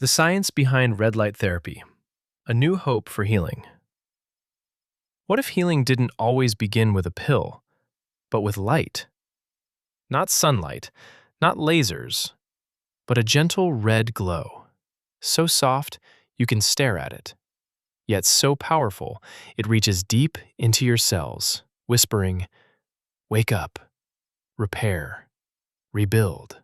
The science behind red light therapy, a new hope for healing. What if healing didn't always begin with a pill, but with light? Not sunlight, not lasers, but a gentle red glow. So soft, you can stare at it. Yet so powerful, it reaches deep into your cells, whispering, "Wake up, repair, rebuild."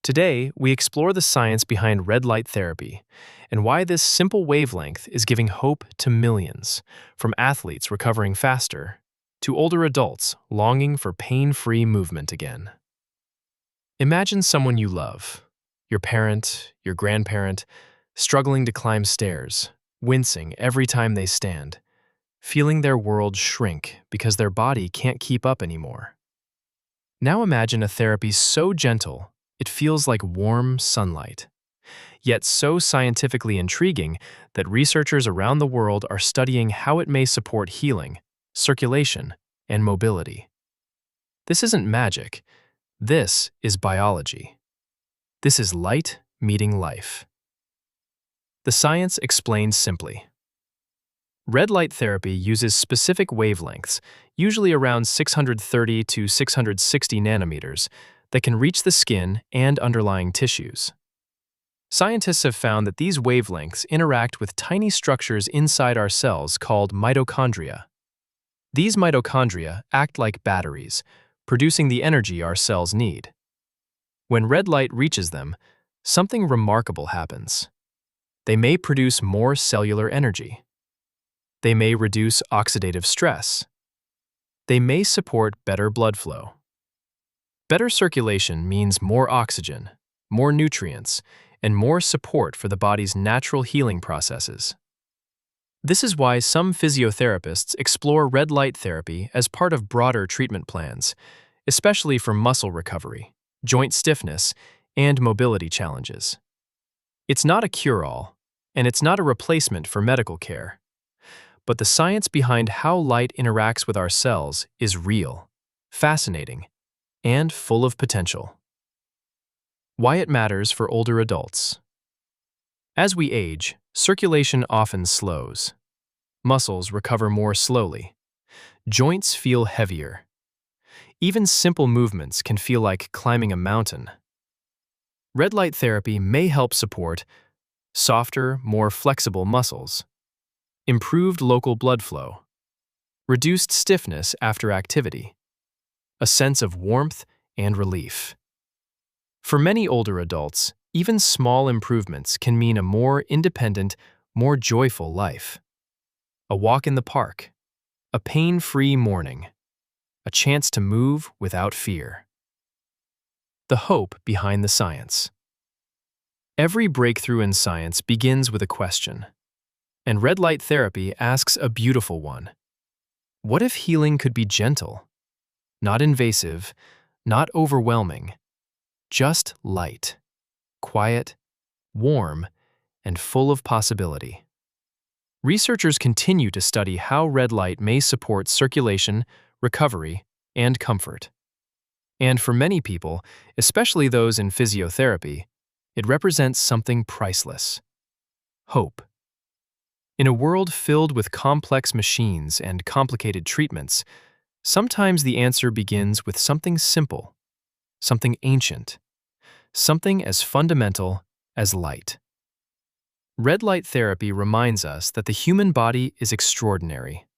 Today, we explore the science behind red light therapy and why this simple wavelength is giving hope to millions, from athletes recovering faster to older adults longing for pain-free movement again. Imagine someone you love, your parent, your grandparent, struggling to climb stairs, wincing every time they stand, feeling their world shrink because their body can't keep up anymore. Now imagine a therapy so gentle it feels like warm sunlight, yet so scientifically intriguing that researchers around the world are studying how it may support healing, circulation, and mobility. This isn't magic. This is biology. This is light meeting life. The science explained simply. Red light therapy uses specific wavelengths, usually around 630 to 660 nanometers, that can reach the skin and underlying tissues. Scientists have found that these wavelengths interact with tiny structures inside our cells called mitochondria. These mitochondria act like batteries, producing the energy our cells need. When red light reaches them, something remarkable happens. They may produce more cellular energy. They may reduce oxidative stress. They may support better blood flow. Better circulation means more oxygen, more nutrients, and more support for the body's natural healing processes. This is why some physiotherapists explore red light therapy as part of broader treatment plans, especially for muscle recovery, joint stiffness, and mobility challenges. It's not a cure-all, and it's not a replacement for medical care. But the science behind how light interacts with our cells is real, fascinating, and full of potential. Why it matters for older adults. As we age, circulation often slows. Muscles recover more slowly. Joints feel heavier. Even simple movements can feel like climbing a mountain. Red light therapy may help support softer, more flexible muscles, improved local blood flow, reduced stiffness after activity, a sense of warmth and relief. For many older adults, even small improvements can mean a more independent, more joyful life. A walk in the park, a pain-free morning, a chance to move without fear. The hope behind the science. Every breakthrough in science begins with a question, and red light therapy asks a beautiful one. What if healing could be gentle? Not invasive, not overwhelming, just light, quiet, warm, and full of possibility. Researchers continue to study how red light may support circulation, recovery, and comfort. And for many people, especially those in physiotherapy, it represents something priceless: hope. In a world filled with complex machines and complicated treatments, sometimes the answer begins with something simple, something ancient, something as fundamental as light. Red light therapy reminds us that the human body is extraordinary,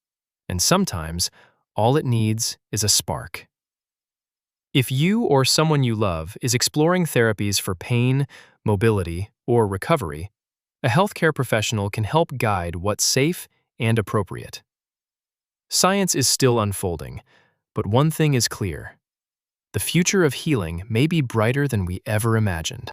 and sometimes all it needs is a spark. If you or someone you love is exploring therapies for pain, mobility, or recovery, a healthcare professional can help guide what's safe and appropriate. Science is still unfolding, but one thing is clear: the future of healing may be brighter than we ever imagined.